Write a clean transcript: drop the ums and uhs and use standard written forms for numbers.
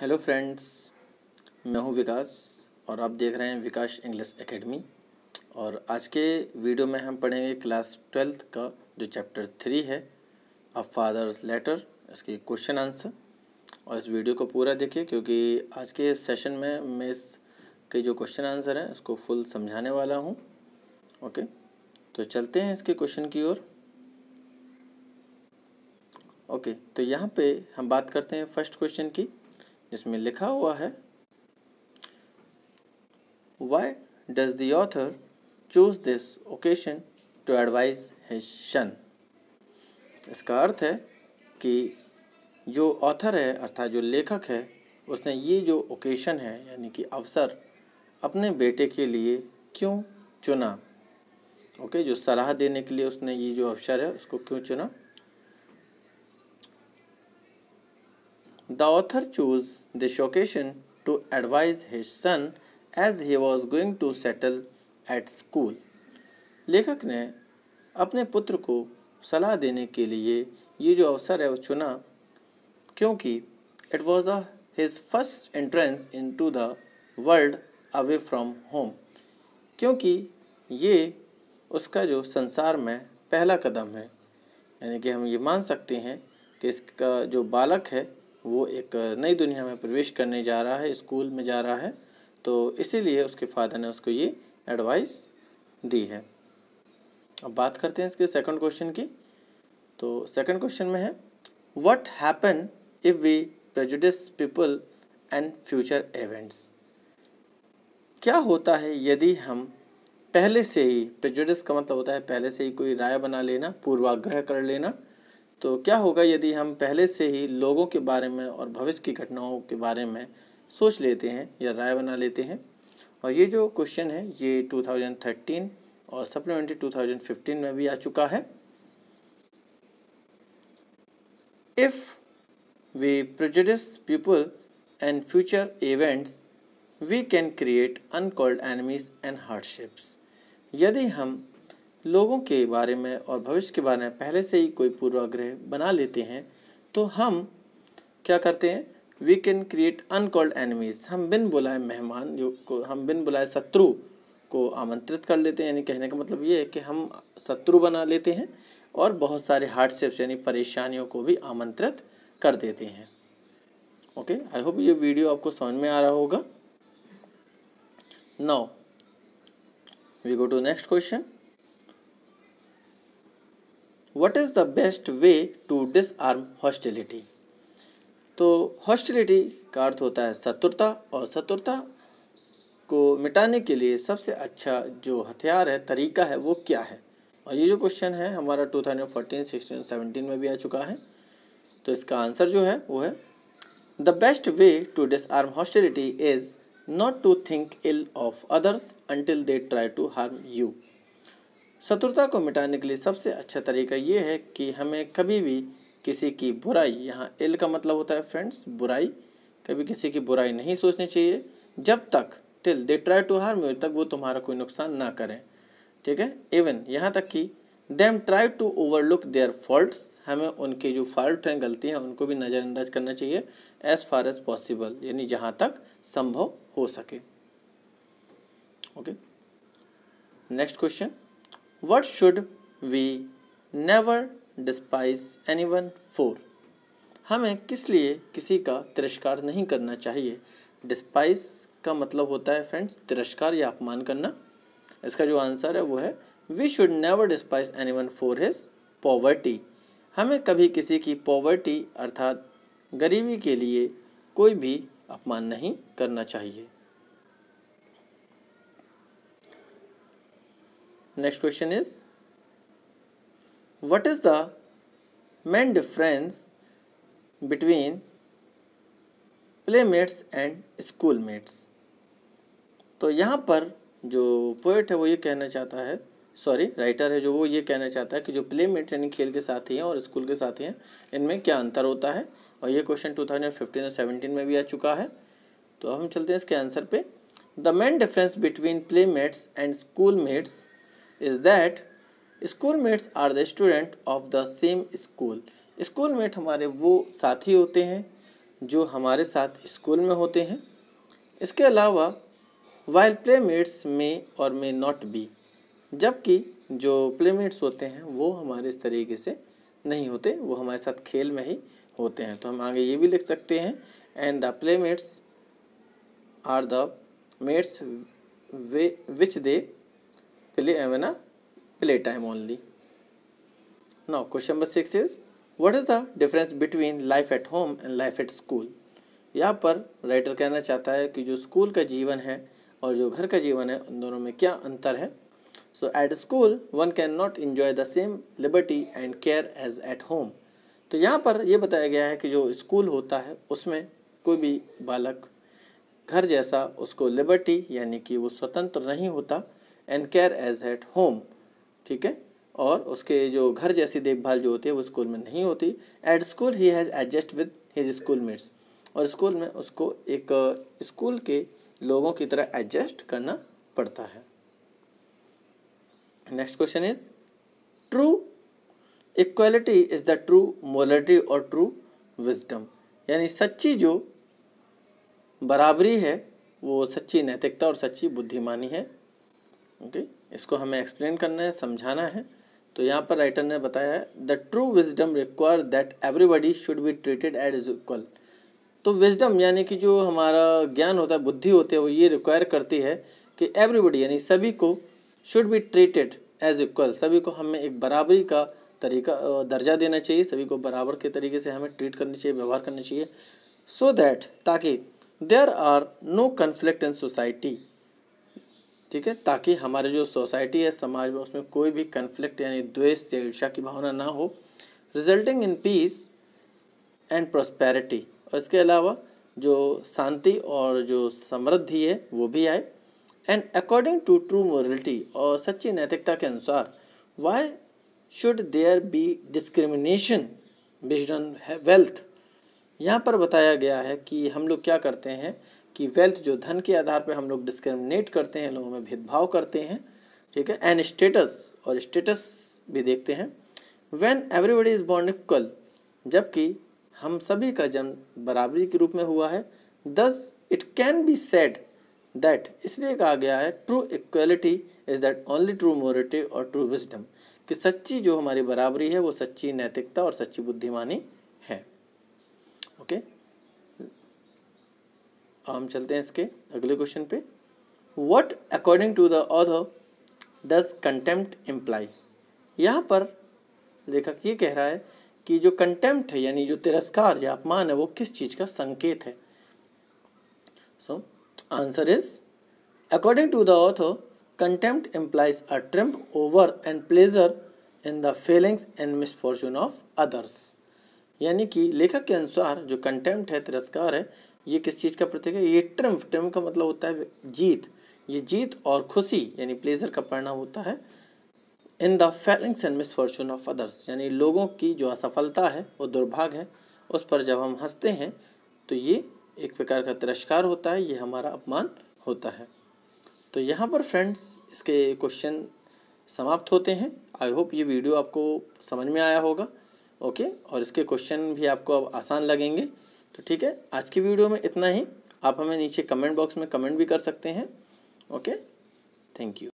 Hello friends, मैं हूं विकास और आप देख रहे हैं विकास इंग्लिश एकेडमी। और आज के वीडियो में हम पढ़ेंगे क्लास 12th का जो चैप्टर 3 है, अ फादर्स लेटर, इसके क्वेश्चन आंसर। और इस वीडियो को पूरा देखिए क्योंकि आज के सेशन में मैं इसके जो क्वेश्चन आंसर हैं इसको फुल समझाने वाला हूं। ओके, तो चलते हैं इसके क्वेश्चन की ओर। ओके, तो यहाँ पे हम बात करते हैं फर्स्ट क्वेश्चन की, जिसमें लिखा हुआ है Why does the author choose this occasion to advise his son? इसका अर्थ है कि जो ऑथर है अर्थात जो लेखक है उसने ये जो ओकेशन है यानी कि अवसर अपने बेटे के लिए क्यों चुना। ओके, जो सलाह देने के लिए उसने ये जो अवसर है उसको क्यों चुना। The author chose this occasion to advise his son as he was going to settle at school. लेखक ने अपने पुत्र को सलाह देने के लिए ये जो अवसर है वो चुना क्योंकि it was his first entrance into the world away from home, क्योंकि ये उसका जो संसार में पहला कदम है। यानी कि हम ये मान सकते हैं कि इसका जो बालक है वो एक नई दुनिया में प्रवेश करने जा रहा है, स्कूल में जा रहा है, तो इसीलिए उसके फादर ने उसको ये एडवाइस दी है। अब बात करते हैं इसके सेकंड क्वेश्चन की। तो सेकंड क्वेश्चन में है what happen if we prejudice people and future events. क्या होता है यदि हम पहले से ही, प्रेजुडिस का मतलब होता है पहले से ही कोई राय बना लेना, पूर्वाग्रह कर लेना। तो क्या होगा यदि हम पहले से ही लोगों के बारे में और भविष्य की घटनाओं के बारे में सोच लेते हैं या राय बना लेते हैं। और ये जो क्वेश्चन है ये 2013 और सप्लीमेंट्री 2015 में भी आ चुका है। If we prejudice people and future events we can create uncalled enemies and hardships. यदि हम लोगों के बारे में और भविष्य के बारे में पहले से ही कोई पूर्वाग्रह बना लेते हैं तो हम क्या करते हैं, we can create uncalled enemies, हम बिन बुलाए मेहमान को, हम बिन बुलाए शत्रु को आमंत्रित कर लेते हैं। यानी कहने का मतलब ये है कि हम शत्रु बना लेते हैं और बहुत सारे हार्डशिप्स यानी परेशानियों को भी आमंत्रित कर देते हैं। ओके, आई होप ये वीडियो आपको समझ में आ रहा होगा। Now we go to next question. What is the best way to disarm hostility? तो हॉस्टिलिटी का अर्थ होता है शत्रुता, और शत्रुता को मिटाने के लिए सबसे अच्छा जो हथियार है, तरीका है, वो क्या है। और ये जो क्वेश्चन है हमारा 2014, 16, 17 में भी आ चुका है। तो इसका आंसर जो है वो है the best way to disarm hostility is not to think ill of others until they try to harm you. शत्रुता को मिटाने के लिए सबसे अच्छा तरीका ये है कि हमें कभी भी किसी की बुराई, यहाँ इल का मतलब होता है फ्रेंड्स बुराई, कभी किसी की बुराई नहीं सोचनी चाहिए जब तक till they try to harm you, तक वो तुम्हारा कोई नुकसान ना करें। ठीक है, इवन यहाँ तक कि them try to overlook their faults, हमें उनके जो फॉल्ट हैं, गलतियाँ, उनको भी नज़रअंदाज करना चाहिए एज फार एज पॉसिबल, यानी जहाँ तक संभव हो सके। Okay, next question, What should we never despise anyone for? हमें किस लिए किसी का तिरस्कार नहीं करना चाहिए। डिस्पाइस का मतलब होता है फ्रेंड्स तिरस्कार या अपमान करना। इसका जो आंसर है वो है We should never despise anyone for his poverty. हमें कभी किसी की पॉवर्टी अर्थात गरीबी के लिए कोई भी अपमान नहीं करना चाहिए। Next question is, what is the main difference between playmates and schoolmates? तो यहाँ पर जो पोएट है वो ये कहना चाहता है, राइटर है जो वो ये कहना चाहता है कि जो प्लेमेट्स यानी खेल के साथी हैं और स्कूल के साथी हैं, इनमें क्या अंतर होता है। और ये क्वेश्चन 2015 और 17 में भी आ चुका है। तो हम चलते हैं इसके आंसर पे। The main difference between playmates and schoolmates is that schoolmates are the student of the same school. Schoolmate हमारे वो साथी होते हैं जो हमारे साथ स्कूल में होते हैं। इसके अलावा वाइल प्लेमेट्स में और मे नॉट बी, जबकि जो प्लेमेट्स होते हैं वो हमारे इस तरीके से नहीं होते, वो हमारे साथ खेल में ही होते हैं। तो हम आगे ये भी लिख सकते हैं, and the playmates are the mates which they play time only. Now question number 6 is, what is the difference between life at home and life at school? यहाँ पर राइटर कहना चाहता है कि जो स्कूल का जीवन है और जो घर का जीवन है उन दोनों में क्या अंतर है। So at school one can not enjoy the same liberty and care as at home. तो यहाँ पर ये बताया गया है कि जो स्कूल होता है उसमें कोई भी बालक घर जैसा उसको लिबर्टी यानी कि वो स्वतंत्र नहीं होता, and care as at home, ठीक है, और उसके जो घर जैसी देखभाल जो होती है वो स्कूल में नहीं होती। At school he has adjust with his school mates, और स्कूल में उसको एक स्कूल के लोगों की तरह एडजस्ट करना पड़ता है। Next question is, true equality is the true morality और ट्रू विजडम, यानी सच्ची जो बराबरी है वो सच्ची नैतिकता और सच्ची बुद्धिमानी है। ओके, इसको हमें एक्सप्लेन करना है, समझाना है। तो यहाँ पर राइटर ने बताया है, the true wisdom require that everybody should be treated as equal. तो विजडम यानी कि जो हमारा ज्ञान होता है, बुद्धि होती है, वो ये रिक्वायर करती है कि एवरीबडी यानी सभी को should be treated as equal, सभी को हमें एक बराबरी का तरीका दर्जा देना चाहिए, सभी को बराबर के तरीके से हमें ट्रीट करनी चाहिए, व्यवहार करना चाहिए। सो दैट, ताकि there are no conflict in society, ठीक है, ताकि हमारे जो सोसाइटी है, समाज में, उसमें कोई भी कन्फ्लिक्ट यानी द्वेष या ईर्ष्या की भावना ना हो, resulting in peace and prosperity, और इसके अलावा जो शांति और जो समृद्धि है वो भी आए। And according to true morality, और सच्ची नैतिकता के अनुसार, why should there be discrimination based on wealth. यहाँ पर बताया गया है कि हम लोग क्या करते हैं कि वेल्थ जो धन के आधार पर हम लोग डिस्क्रिमिनेट करते हैं, लोगों में भेदभाव करते हैं, ठीक है, एंड स्टेटस, और स्टेटस भी देखते हैं। When everybody is born equal, जबकि हम सभी का जन्म बराबरी के रूप में हुआ है। Thus it can be said that, इसलिए कहा गया है true equality is that only true morality और ट्रू विजडम, कि सच्ची जो हमारी बराबरी है वो सच्ची नैतिकता और सच्ची बुद्धिमानी है। ओके, हम चलते हैं इसके अगले क्वेश्चन पे। What according to the author does contempt imply. यहाँ पर लेखक ये कह रहा है कि जो कंटेम्प्ट है यानी जो तिरस्कार या अपमान है वो किस चीज़ का संकेत है। So answer is, according to the author contempt implies a triumph over and pleasure in the feelings and misfortune of others. यानी कि लेखक के अनुसार जो कंटेम्प्ट है, तिरस्कार है, ये किस चीज़ का प्रतीक है। ये ट्रिम्फ का मतलब होता है जीत, ये जीत और खुशी यानी प्लेजर का परिणाम होता है। इन the feelings and misfortune of others, यानी लोगों की जो असफलता है वो दुर्भाग्य है, उस पर जब हम हंसते हैं तो ये एक प्रकार का तिरस्कार होता है, ये हमारा अपमान होता है। तो यहाँ पर फ्रेंड्स इसके क्वेश्चन समाप्त होते हैं। आई होप ये वीडियो आपको समझ में आया होगा। ओके, और इसके क्वेश्चन भी आपको अब आसान लगेंगे। तो ठीक है, आज की वीडियो में इतना ही। आप हमें नीचे कमेंट बॉक्स में कमेंट भी कर सकते हैं। Okay, thank you.